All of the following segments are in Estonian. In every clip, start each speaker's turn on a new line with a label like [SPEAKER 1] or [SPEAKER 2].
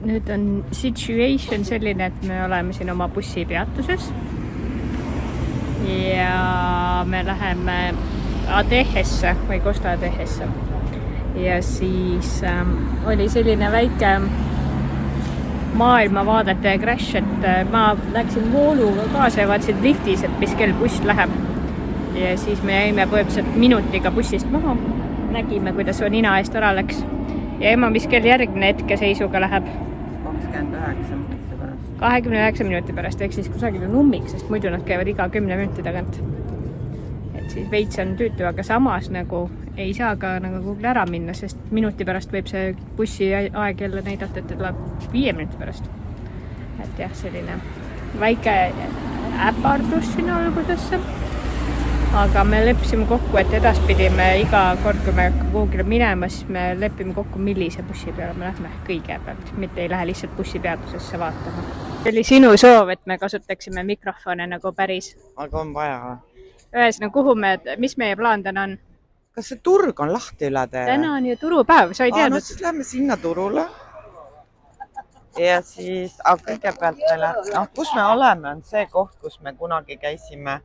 [SPEAKER 1] nüüd on situation selline, et me oleme siin oma bussipeatuses ja me läheme Adehesse või Costa Adehesse ja siis oli selline väike maailmavaadete crash, et ma läksin vooluga kaasa ja vaatasin liftis, et mis kell buss läheb ja siis me jäime põhimõtteliselt minutiga bussist maha, nägime, kuidas on ina eest ära läks ja ema, mis kell järgne hetkeseisuga läheb 29 minuti pärast, ehk siis kusagil on ummik, sest muidu nad käivad iga 10 minuti tagant. Et siis veits on tüütu, aga samas nagu ei saa ka nagu Google ära minna, sest minuti pärast võib see bussi aeg jälle näidata, et tuleb 5 minuti pärast. Et jah, selline väike äpardus sinna algusesse. Aga me leppisime kokku, et edaspidi me iga kord, kui me Google minema, siis me lepime kokku, millise bussi peale me lähme kõigepealt, mitte ei lähe lihtsalt bussipeatusesse vaatama. See oli sinu soov, et me kasutaksime mikrofone nagu päris.
[SPEAKER 2] Aga on vaja.
[SPEAKER 1] Ühesõnaga, kuhu mis meie plaan täna on?
[SPEAKER 2] Kas see turg on lahti üle tee?
[SPEAKER 1] Täna on ju turupäev, sa ei teadnud?
[SPEAKER 2] No siis lähme sinna turule. Ja siis, kõigepealt meile, kus me oleme, on see koht, kus me kunagi käisime,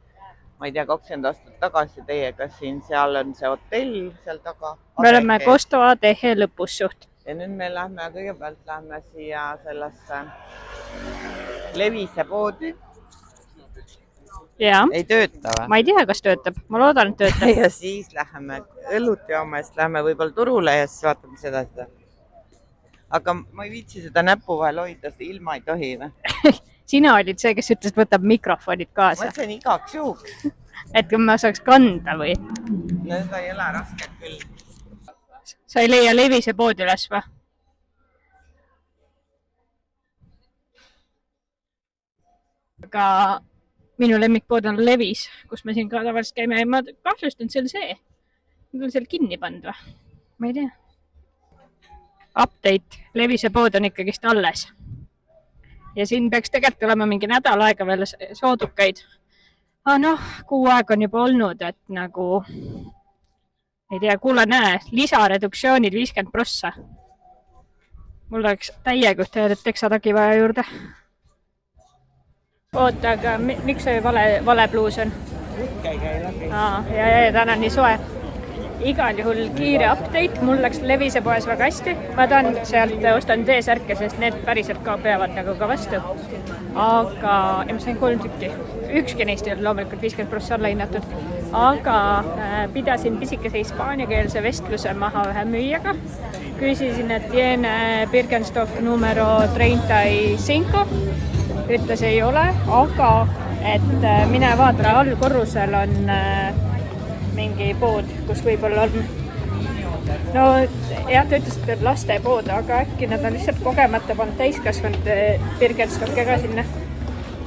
[SPEAKER 2] ma ei tea, 20 aastat tagasi teiega siin, seal on see hotell seal taga.
[SPEAKER 1] Me oleme Costa Adehe lõpus suht.
[SPEAKER 2] Ja nüüd me kõigepealt lähme siia sellesse Levise poodi.
[SPEAKER 1] Ja.
[SPEAKER 2] Ei tööta või?
[SPEAKER 1] Ma ei tea, kas töötab. Ma loodan, et töötab.
[SPEAKER 2] Ja siis läheme õlut jooma ja siis läheme võib-olla turule ja siis vaatame seda. Aga ma ei viitsi seda näpu vahel hoida, ilma ei tohi või?
[SPEAKER 1] Sina olid see, kes ütles, et võtab mikrofonid kaasa.
[SPEAKER 2] Ma ütlen igaks juhuks.
[SPEAKER 1] Et kui ma saaks kanda või?
[SPEAKER 2] No seda ei ole rasket küll.
[SPEAKER 1] Sa ei leia Levise pood üles või? Aga minu lemmikpood on Levis, kus me siin ka tavaliselt käime ja ma kahlustan seal see. Nüüd on seal kinni pandud või? Ma ei tea. Update. Levise pood on ikkagist alles. Ja siin peaks tegelikult olema mingi nädal aega veel soodukaid. Kuu aeg on juba olnud, et nagu ei tea, kuule näe, lisareduktsioonid 50%. Mul oleks täiega ühte teksatagi vaja juurde. Oota, aga miks see vale bluus on?
[SPEAKER 2] Rikk ei käi läbi.
[SPEAKER 1] Ja täna on nii soe. Igal juhul kiire update. Mul läks Levise poes väga hästi. Ma tahan sealt ostan T-särke, sest need päriselt ka peavad nagu ka vastu. Aga ma sain 3 tükki. Ükski neist ei olnud loomulikult 50% alla hinnatud. Aga pidasin pisikese hispaaniakeelse vestluse maha ühe müüjaga. Küsisin, et tiene Birkenstock numero 35. Ütles ei ole, aga et mine vaadra, all korrusel on mingi pood, kus võib-olla on. No jah, ta ütles, et laste pood, aga äkki nad on lihtsalt kogemata pannud täiskasvanud Birkenstocki ka sinna.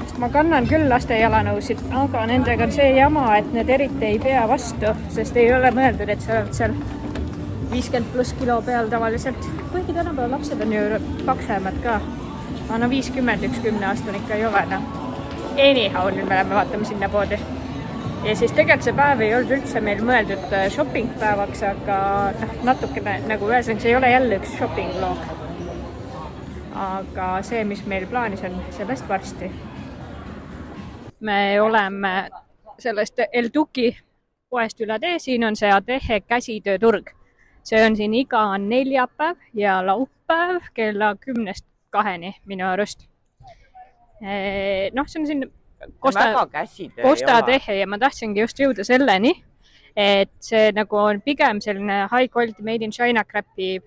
[SPEAKER 1] Sest ma kannan küll laste jalanõusid, aga nendega on see jama, et need eriti ei pea vastu, sest ei ole mõeldud, et sa oled seal 50+ kilo peal tavaliselt. Kuigi tänapäeval lapsed on ju paksemad ka. 50 üks 10-aastane ikka ei ole. Anyhow, nüüd me läheme vaatame sinna poodi. Ja siis tegelikult see päev ei olnud üldse meil mõeldud shopping päevaks, aga natukene nagu ühesõnaga, see ei ole jälle üks shopping vlog. Aga see, mis meil plaanis on, sellest varsti. Me oleme sellest El Duki poest üle tee, siin on see Adehe käsitööturg. See on siin iga neljapäev ja laupäev kella 10-2 minu arust. See on siin Costa Adehe ja ma tahtsingi just jõuda selleni, et see nagu on pigem selline high quality made in China crap'i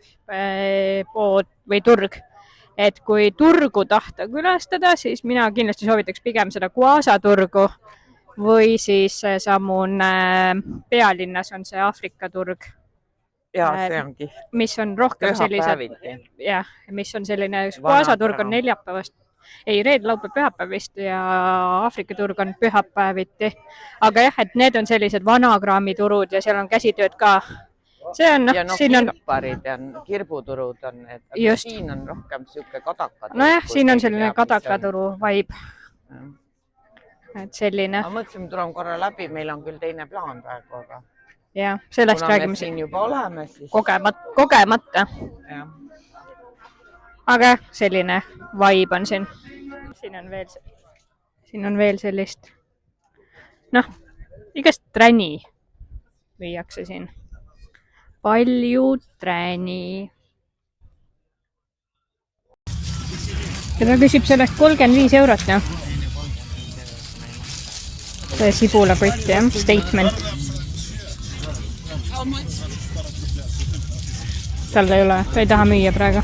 [SPEAKER 1] pood või turg. Et kui turgu tahta külastada, siis mina kindlasti soovitaks pigem seda Guasa turgu või siis samune pealinnas on see Aafrika turg.
[SPEAKER 2] Ja, see ongi.
[SPEAKER 1] Mis on rohkem sellised, mis on selline, Guasa turg on neljapäevast, reed, laupäev, pühapäev vist ja Aafrika turg on pühapäeviti. Aga jah, et need on sellised vanakraamiturud ja seal on käsitööd ka. See on,
[SPEAKER 2] ja siin on kirparid ja kirbuturud on need, aga siin on rohkem siuke kadakaturu.
[SPEAKER 1] Nojah, siin on selline kadakaturu vibe. Et selline.
[SPEAKER 2] Ma mõtlesin, tuleme korra läbi, meil on küll teine plaan praegu, aga
[SPEAKER 1] ja, sellest
[SPEAKER 2] kuna
[SPEAKER 1] räägime
[SPEAKER 2] siin juba oleme, siis
[SPEAKER 1] kogemata. aga selline vibe on siin. Siin on veel sellist, noh, igast träni viiakse siin. Palju träni. Ja ta küsib sellest 35 eurot, noh. See sibulakott, jah, statement. Tal ei ole, ta ei taha müüa praegu.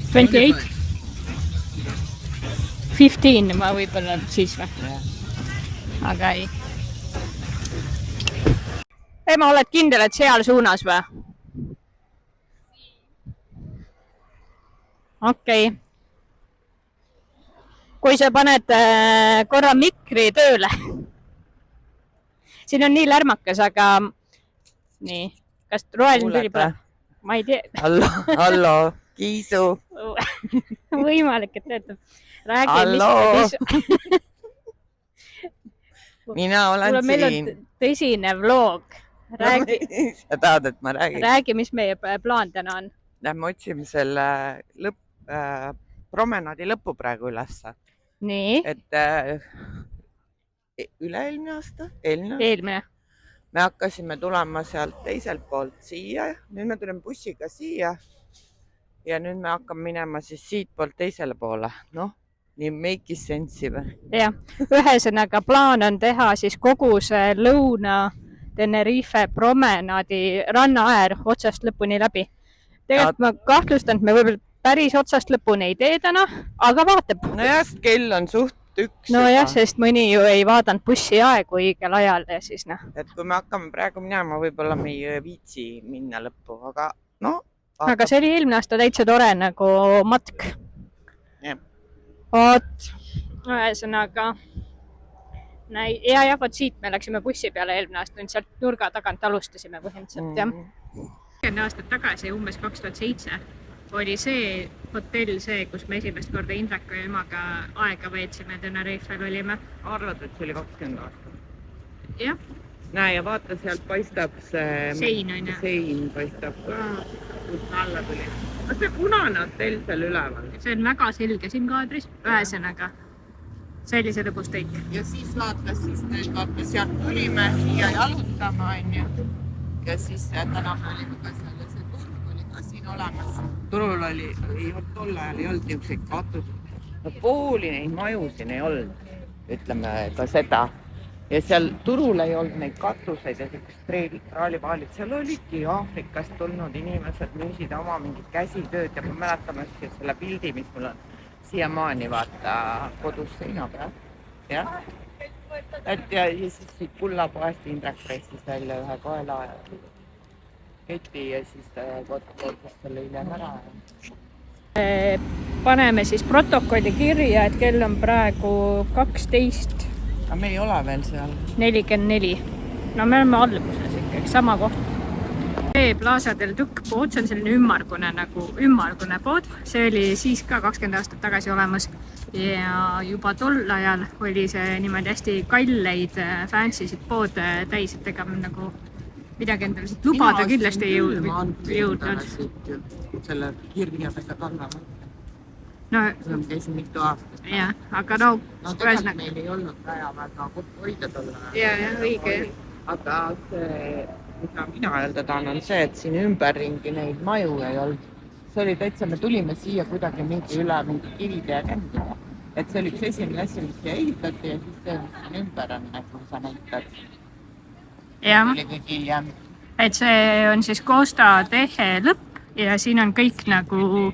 [SPEAKER 1] $28. 15 ma võib-olla siis või? Aga ei. Ema, oled kindel, et seal suunas või? Okei. Kui sa paned korra mikri tööle. Siin on nii lärmakas, aga nii. Kas roheline tuli pole? Ma ei tea.
[SPEAKER 2] Hallo, Kiisu.
[SPEAKER 1] Võimalik, et töötab. Räägi,
[SPEAKER 2] Hallo.
[SPEAKER 1] mis...
[SPEAKER 2] Mina olen siin.
[SPEAKER 1] Meil on tõsine vlog. Räägi,
[SPEAKER 2] Sa tahad, et ma räägin?
[SPEAKER 1] Räägi, mis meie plaan täna on.
[SPEAKER 2] Lähme otsime selle promenaadi lõpu praegu ülesse.
[SPEAKER 1] Nii.
[SPEAKER 2] Et üle-eelmine aasta?
[SPEAKER 1] Eelmine.
[SPEAKER 2] Me hakkasime tulema sealt teiselt poolt siia. Nüüd me tuleme bussiga siia. Ja nüüd me hakkame minema siis siit poolt teisele poole. Noh, nii make sense'i või?
[SPEAKER 1] Jah, ühesõnaga plaan on teha siis kogu see Lõuna-Tenerife promenaadi rannaäär otsast lõpuni läbi. Tegelikult ma kahtlustan, et me võib-olla päris otsast lõpuni ei tee täna, aga vaatab.
[SPEAKER 2] No jah, kell on suht üks.
[SPEAKER 1] No jah, sest mõni ju ei vaadanud bussi aegu õigel ajal ja siis noh.
[SPEAKER 2] Et kui me hakkame praegu minema, võib-olla me ei viitsi minna lõppu, aga no.
[SPEAKER 1] Aga see oli eelmine aasta täitsa tore nagu matk.
[SPEAKER 2] Jah.
[SPEAKER 1] Oot, ühesõnaga. Ja, vot siit me läksime bussi peale eelmine aasta, nüüd sealt nurga tagant alustasime põhimõtteliselt, jah. 10 aastat tagasi, umbes 2007, oli see hotell see, kus me esimest korda Indreku ja emaga aega veetsime Tenerifel olime.
[SPEAKER 2] Arvad, et see oli 20 aastat?
[SPEAKER 1] Jah.
[SPEAKER 2] Näe, ja vaata, sealt paistab see...
[SPEAKER 1] Sein on, jah.
[SPEAKER 2] Sein paistab ka, kus me alla tuli. Kas see punane hotell seal üleval?
[SPEAKER 1] See on väga selge siin kaadris, ühesõnaga. See oli see lõbus teik.
[SPEAKER 2] Ja siis vaata, sealt tulime siia jalutama, on ju. Ja siis täna me olime ka seal. Olemas. Turul oli, tol ajal ei olnud niisuguseid katuseid. No pooli neid maju siin ei olnud, ütleme ka seda. Ja seal turul ei olnud neid katuseid ja sellist traalivaalid. Seal olidki Aafrikast tulnud inimesed, müüsid oma mingid käsitööd ja ma mäletame selle pildi, mis mul on siiamaani vaata kodus seina peal. Jah? Ja siis siit kullapoest Indrek pressis välja ühe koela keti ja siis ta kodus selle hiljem ära.
[SPEAKER 1] Paneme siis protokolli kirja, et kell on praegu 12.
[SPEAKER 2] Aga me ei ole veel seal.
[SPEAKER 1] 44. No me oleme alguses ikkagi, sama koht. Plaza del Duc pood, see on selline ümmargune pood. See oli siis ka 20 aastat tagasi olemas ja juba tol ajal oli see niimoodi hästi kalleid fancysid poode täis, et ega nagu midagi endale siit lubada kindlasti ei jõudnud.
[SPEAKER 2] Selle kirjadega kannama.
[SPEAKER 1] No,
[SPEAKER 2] käisin mitu aastat.
[SPEAKER 1] Jah, aga no...
[SPEAKER 2] No tegelikult meil ei olnud vaja väga kokku hoida tolle.
[SPEAKER 1] Jah, õige.
[SPEAKER 2] Aga see, mida mina öelda tahan, on see, et siin ümberringi neid maju ei olnud. See oli täitsa, me tulime siia kuidagi mingi üle mingi kivide ja kändida. Et see oli üks esimene asi, mis siia ehitati ja siis see, mis siin ümber on, kui sa näitad.
[SPEAKER 1] Jah, et see on siis Costa Teje lõpp ja siin on kõik nagu,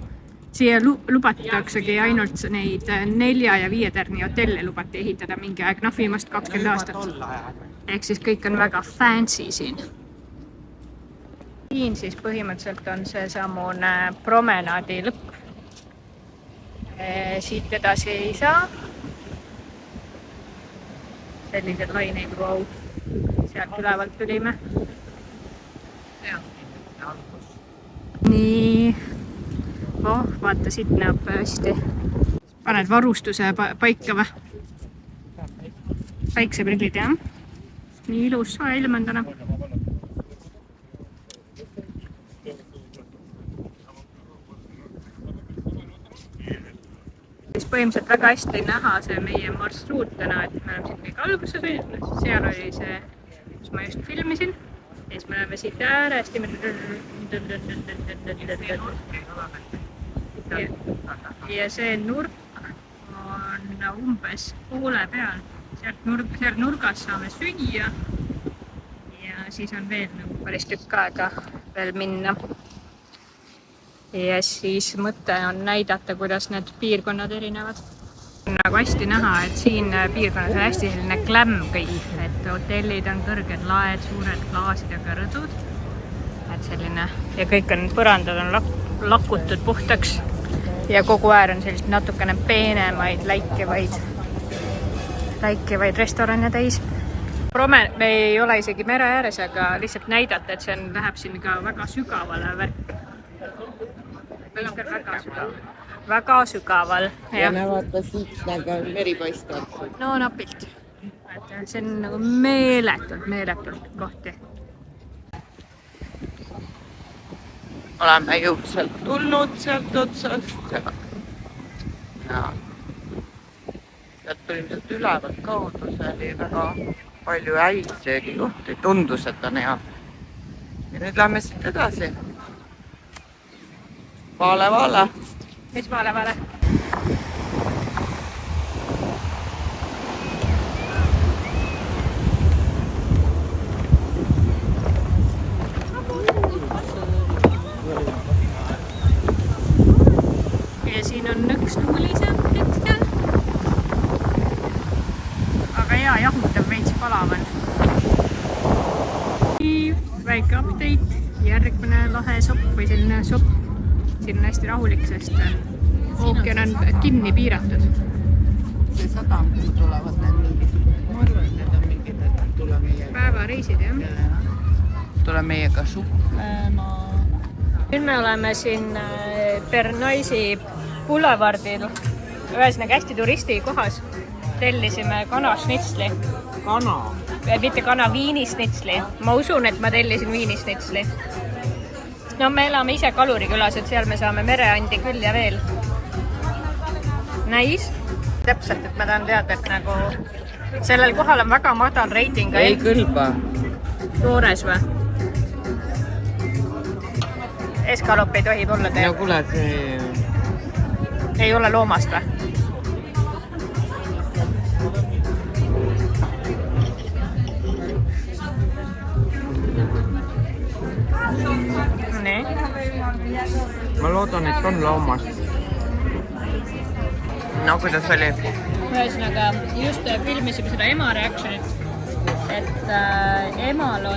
[SPEAKER 1] siia lubataksegi ainult neid 4 ja 5 tärni hotelle lubati ehitada mingi aeg, noh viimast 20 aastat. Ehk siis kõik on väga fancy siin. Siin siis põhimõtteliselt on see samune promenaadi lõpp. Siit edasi ei saa. Sellised laineid, wow. Sealt ülevalt tulime. Nii. Oh, vaata, siit näeb hästi. paned varustuse paika või? Päikseprillid, jah. Nii ilus soe ilm on täna. Siis põhimõtteliselt väga hästi näha see meie marsruut täna, et me oleme siin kõik alguses, seal oli see, kus ma just filmisin. Ja siis me oleme siit äärest ja see nurk on umbes poole peal. Sealt nurgas saame süüa ja siis on veel päris tükk aega veel minna. Ja siis mõte on näidata, kuidas need piirkonnad erinevad. Nagu hästi näha, et siin piirkonnas on hästi selline glam kõik, et hotellid on kõrged laed, suured klaasidega rõdud. Et selline, ja kõik on põrandad on lakutud puhtaks ja kogu äär on sellist natukene peenemaid, läikevaid restorane täis. Me ei ole isegi mere ääres, aga lihtsalt näidata, et see läheb siin ka väga sügavale värk. Väga sügaval.
[SPEAKER 2] Ja me vaata siit nagu meri paistab.
[SPEAKER 1] No napilt. See on nagu meeletult kohti.
[SPEAKER 2] Oleme jõudselt tulnud sealt otsast ja sealt tulime sealt ülevalt kaudu, see oli väga palju häid söögikohti, tundus, et on hea. Ja nüüd lähme siit edasi. Vaale.
[SPEAKER 1] Mis vaale? Ja siin on nõks tuulisem hetkel. Aga hea, jahmutav veits palav on. Väike update, järgmine lahe sopp või selline sopp. Siin on hästi rahulik, sest ookean on kinni piiratud.
[SPEAKER 2] See sadam, kuhu tulevad need mingid. Ma arvan, et need on mingid, et tule meiega.
[SPEAKER 1] Päevareisid, jah.
[SPEAKER 2] Tule meiega suplema.
[SPEAKER 1] Nüüd me oleme siin Bernaisi boulevardil, ühesõnaga hästi turisti kohas. Tellisime kanašnitsli. Mitte kana, viinisnitsli. Ma usun, et ma tellisin viinisnitsli. No me elame ise Kalurikülas, et seal me saame mereandi küll ja veel. Näis. Täpselt, et ma tahan teada, et nagu sellel kohal on väga madal reiting.
[SPEAKER 2] Ei kõlba.
[SPEAKER 1] Toores või? Eskalop ei tohi olla teha.
[SPEAKER 2] No kuule, see...
[SPEAKER 1] Ei ole loomast või? Nii.
[SPEAKER 2] Ma loodan, et on loomast. No kuidas oli?
[SPEAKER 1] Ühesõnaga, just filmisime seda ema reactionit, et emal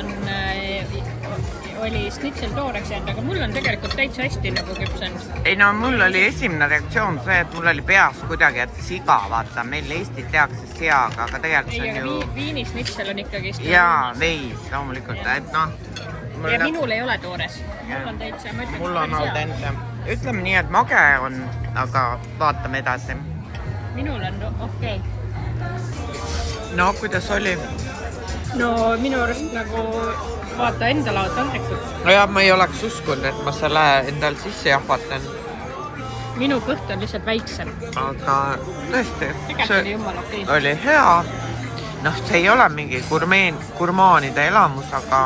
[SPEAKER 1] oli snitsel tooreks jäänud, aga mul on tegelikult täitsa hästi nagu küpsenud.
[SPEAKER 2] Ei no, mul oli esimene reaktsioon see, et mul oli peas kuidagi, et siga, vaata, meil Eestit tehakse seaga, aga tegelikult see on ju...
[SPEAKER 1] Viinisnitsel on ikkagi...
[SPEAKER 2] Jaa, veis, loomulikult, et noh...
[SPEAKER 1] Ja minul ei ole toores. Mul on täitsa, ma ütleks...
[SPEAKER 2] Mul on al dente. Ütleme nii, et mage on, aga vaatame edasi.
[SPEAKER 1] Minul on okei.
[SPEAKER 2] No, kuidas oli?
[SPEAKER 1] No, minu arust nagu... Vaata enda laad tandrikud.
[SPEAKER 2] No ja, ma ei oleks uskunud, et ma selle endal sisse jahvatan.
[SPEAKER 1] Minu kõht on lihtsalt väiksem.
[SPEAKER 2] Aga tõesti,
[SPEAKER 1] Tegelikult oli jumala okei.
[SPEAKER 2] Oli hea. Noh, see ei ole mingi gurmaanide elamus, aga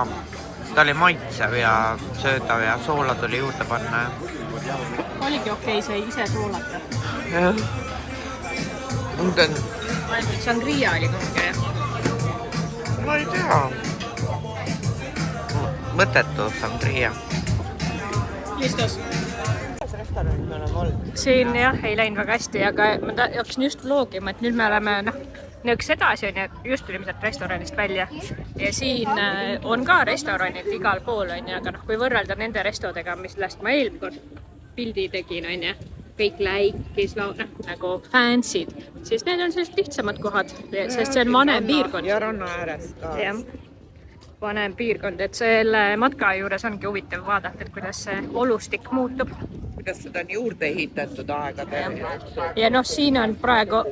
[SPEAKER 2] ta oli maitsev ja söödav ja soola tuli juurde panna.
[SPEAKER 1] Oligi okei, see ise soolata.
[SPEAKER 2] Jah.
[SPEAKER 1] Sangria oli kõhke.
[SPEAKER 2] Ma ei tea. Mõttetu sangria.
[SPEAKER 1] Listos.
[SPEAKER 2] Kuidas restoranid me oleme olnud?
[SPEAKER 1] Siin jah, ei läinud väga hästi, aga ma hakkasin just vlogima, et nüüd me oleme nõks edasi on ja just tulime sealt restoranist välja. Ja siin on ka restoranid igal pool on ja, aga kui võrrelda nende restodega, millest ma eelmine pildi tegin on ja, kõik läikis, nagu fancy'd, siis need on sellised lihtsamad kohad, sest see on vanem piirkond.
[SPEAKER 2] Ja ranna ääres ka.
[SPEAKER 1] Jah, vanem piirkond, et selle matka juures ongi huvitav vaadata, et kuidas see olustik muutub.
[SPEAKER 2] kuidas seda on juurde ehitatud aegade.
[SPEAKER 1] Ja noh, siin on praegu,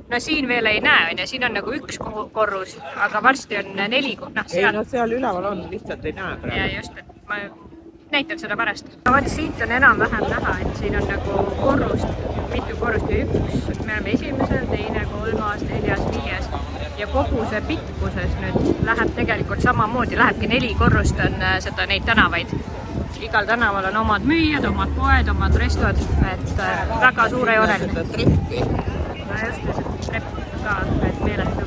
[SPEAKER 1] no siin veel ei näe, on ja siin on nagu üks korrus, aga varsti on 4, noh
[SPEAKER 2] Ei, no seal üleval on, lihtsalt ei näe praegu.
[SPEAKER 1] Ja just, et ma näitan seda pärast. Vaat siit on enam-vähem näha, et siin on nagu korrust, mitu korrust ja üks, me oleme esimesel, teine, 3., 4., 5. Ja kogu see pikkuses nüüd läheb tegelikult samamoodi, lähebki 4 korrust on seda neid tänavaid. Igal tänaval on omad müüjad, omad poed, omad restod, et väga suure jooneline.
[SPEAKER 2] Seda treppi.
[SPEAKER 1] No just, see trepp ka, et meeletu.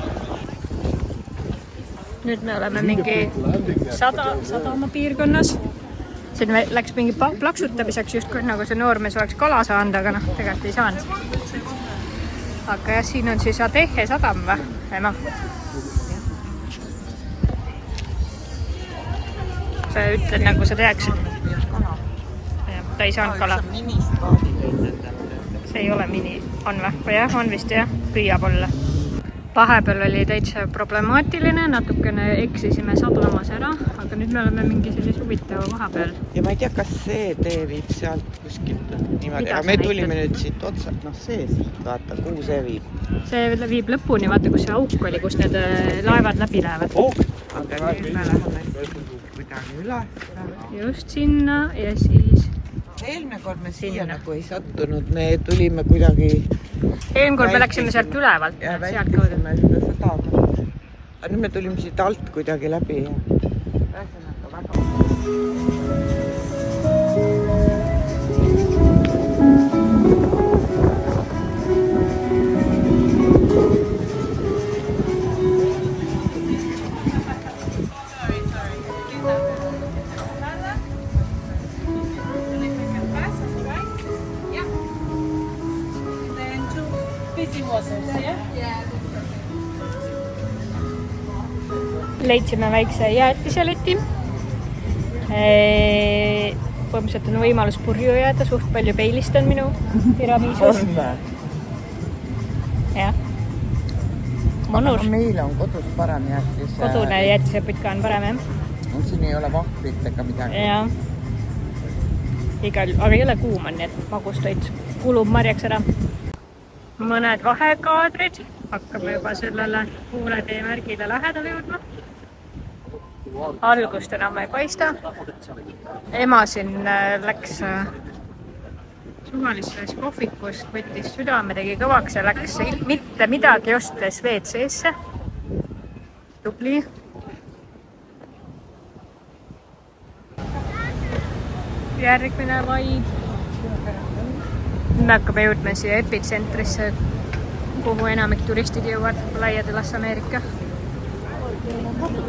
[SPEAKER 1] Nüüd me oleme mingi sadama piirkonnas. Siin läks mingi plaksutamiseks justkui nagu see noormees oleks kala saanud, aga noh, tegelikult ei saanud. Aga jah, siin on siis Adehe sadam või? Noh. Sa ütled nagu sa teaksid. Ta ei saanud kala. See ei ole mini, on või? Jah, on vist jah, püüab olla. Vahepeal oli täitsa problemaatiline, natukene eksisime sadlamas ära, aga nüüd me oleme mingi sellise huvitava vahepeal.
[SPEAKER 2] Ja ma ei tea, kas see tee viib sealt kuskilt niimoodi, aga me tulime nüüd siit otsalt, noh see siit, vaata, kuhu see viib.
[SPEAKER 1] See viib lõpuni, vaata, kus see auk oli, kus need laevad läbi lähevad.
[SPEAKER 2] Aga nüüd me läheme kuidagi üle.
[SPEAKER 1] Just sinna ja siis...
[SPEAKER 2] Eelmine kord me siia nagu ei sattunud, me tulime kuidagi...
[SPEAKER 1] Eelmine kord me läksime sealt ülevalt.
[SPEAKER 2] Ja välkisime seda sadama. Aga nüüd me tulime siit alt kuidagi läbi. Ühesõnaga väga...
[SPEAKER 1] Leidsime väikse jäätiseleti. Põhimõtteliselt on võimalus purju jääda, suht palju peilist on minu tiramisus. Jah. Mõnus.
[SPEAKER 2] Aga meil on kodus parem jäätis.
[SPEAKER 1] Kodune jäätiseputka on parem, jah?
[SPEAKER 2] Siin ei ole vahvrit ega midagi.
[SPEAKER 1] Jah. Aga ei ole kuum on, nii et magustoit kulub marjaks ära. Mõned vahekaadrid. Hakkame juba sellele poole tee märgile lähedale jõudma. Algust enam ei paista. Ema siin läks suvalises kohvikust, võttis südame, tegi kõvaks ja läks mitte midagi ostes WC-sse. Tubli. Järgmine vaid. Nüüd hakkame jõudma siia epitsentrisse, kuhu enamik turistid jõuvad laiades Ameerika.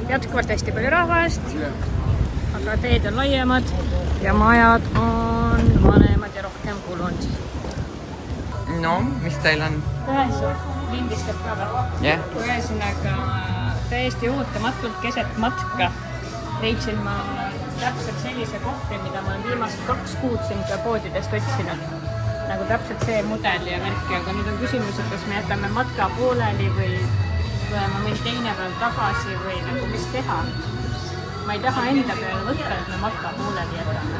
[SPEAKER 1] Jätkuvalt hästi palju rahvast, aga teed on laiemad ja majad on vanemad ja rohkem kulunud.
[SPEAKER 2] No, mis teil on?
[SPEAKER 1] Lindistab ka või?
[SPEAKER 2] Jah.
[SPEAKER 1] Ühesõnaga täiesti ootamatult keset matka leidsin ma täpselt sellise kohvri, mida ma olen viimased 2 kuud siin poodidest otsinud. Nagu täpselt see mudel ja värk, aga nüüd on küsimus, et kas me jätame matka pooleli või ma võin teine päev tagasi või nagu mis teha. Ma ei taha enda peale võtta, et me matka pooleli jätame.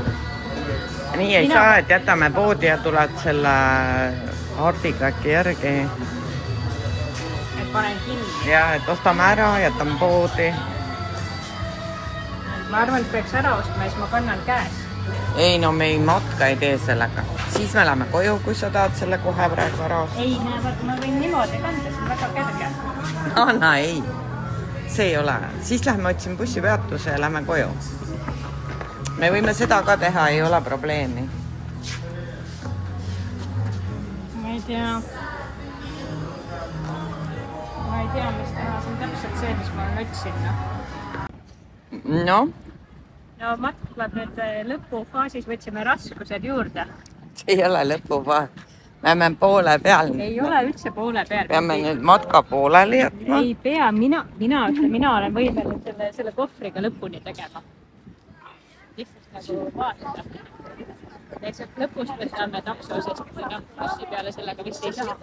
[SPEAKER 2] Nii ei saa, et jätame poodi ja tuled selle hardiga äkki järgi.
[SPEAKER 1] Et panen kinni.
[SPEAKER 2] Ja, et ostame ära, jätame poodi.
[SPEAKER 1] Ma arvan, et peaks ära ostma ja siis ma kannan käes.
[SPEAKER 2] Ei, no me ei matka ei tee sellega. Siis me läheme koju, kui sa tahad selle kohe praegu ära osta.
[SPEAKER 1] Ei, näevad, ma võin niimoodi kanda, see on väga kerge.
[SPEAKER 2] No, ei. See ei ole. Siis lähme otsime bussipeatuse ja lähme koju. Me võime seda ka teha, ei ole probleemi.
[SPEAKER 1] Ma ei tea, mis teha. See on täpselt see, mis ma otsin.
[SPEAKER 2] No?
[SPEAKER 1] No matk tuleb nüüd lõpufaasis, võtsime raskused juurde.
[SPEAKER 2] See ei ole lõpufaas. Me jääme poole peal.
[SPEAKER 1] Ei ole üldse poole peal.
[SPEAKER 2] Peame nüüd matka pooleli jätma.
[SPEAKER 1] Ei pea, mina olen võimeline selle kohvriga lõpuni tegema. Lihtsalt nagu vaata. Lihtsalt lõpust me saame takso, sest bussi peale sellega vist ei saa.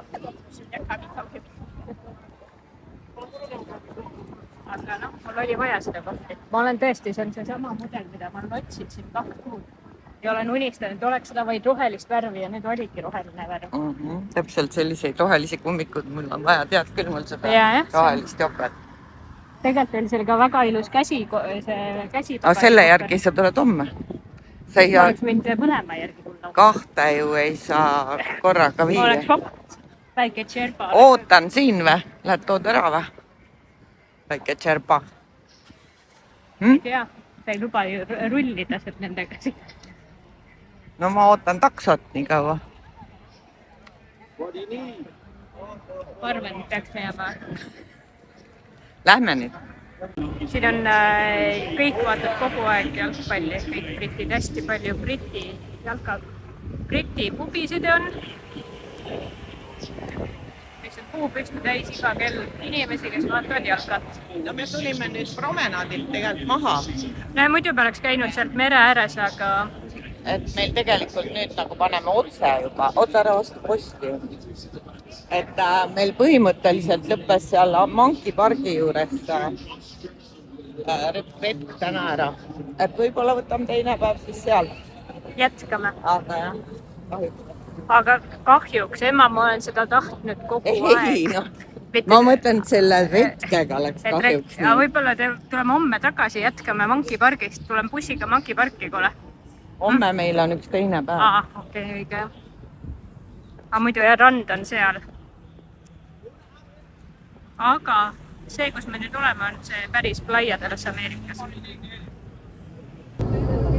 [SPEAKER 1] Aga noh, mul oli vaja seda kohvrit. Ma olen tõesti, see on see sama mudel, mida ma olen otsinud siin 2 kuud. ja olen unistanud, et oleks seda vaid rohelist värvi ja nüüd oligi roheline värv.
[SPEAKER 2] Täpselt selliseid rohelisi kummikud mul on vaja, tead küll mul seda rohelist jopet.
[SPEAKER 1] Tegelikult oli seal ka väga ilus käsi.
[SPEAKER 2] Aga selle järgi sa tuled homme?
[SPEAKER 1] Oleks mind mõlema järgi tulla.
[SPEAKER 2] Kahte ju ei saa korraga viia.
[SPEAKER 1] Oleks fakt. Väike tšerpa.
[SPEAKER 2] Ootan siin või? Lähed tood ära või? Väike tšerpa.
[SPEAKER 1] Ei tea, sa ei luba ju rullida sealt nendega.
[SPEAKER 2] No ma ootan taksot nii kaua.
[SPEAKER 1] Ma arvan, et peaks minema.
[SPEAKER 2] Lähme nüüd.
[SPEAKER 1] Siin on kõik vaatavad kogu aeg jalgpalli, kõik britid, hästi palju briti pubisid on. Mis on puupüsti täis iga kell inimesi, kes vaatavad jalkat.
[SPEAKER 2] No me tulime nüüd promenaadilt tegelikult maha.
[SPEAKER 1] No muidu me oleks käinud sealt mere ääres, aga...
[SPEAKER 2] Et meil tegelikult nüüd nagu paneme otse juba, oota ära vastu posti. Et meil põhimõtteliselt lõppes seal Monkey Parki juures retk täna ära. Et võib-olla võtame teine päev siis seal.
[SPEAKER 1] Jätkame.
[SPEAKER 2] Aga jah, kahjuks.
[SPEAKER 1] Aga kahjuks, ema, ma olen seda tahtnud kogu aeg.
[SPEAKER 2] Ei, no. Ma mõtlen, et selle retkega läks kahjuks.
[SPEAKER 1] Ja võib-olla tuleme homme tagasi, jätkame Monkey Pargist, tuleme bussiga Monkey Parki kole.
[SPEAKER 2] Homme meil on üks teine päev.
[SPEAKER 1] Okei, õige. Aga muidu rand on seal. Aga see, kus me nüüd oleme, on see päris Playa de las Americas.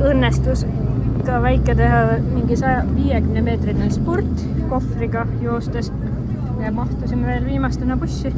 [SPEAKER 1] Õnnestus ka väike teha mingi 150 meetrine sport kohvriga joostes ja mahtusime veel viimastena bussi.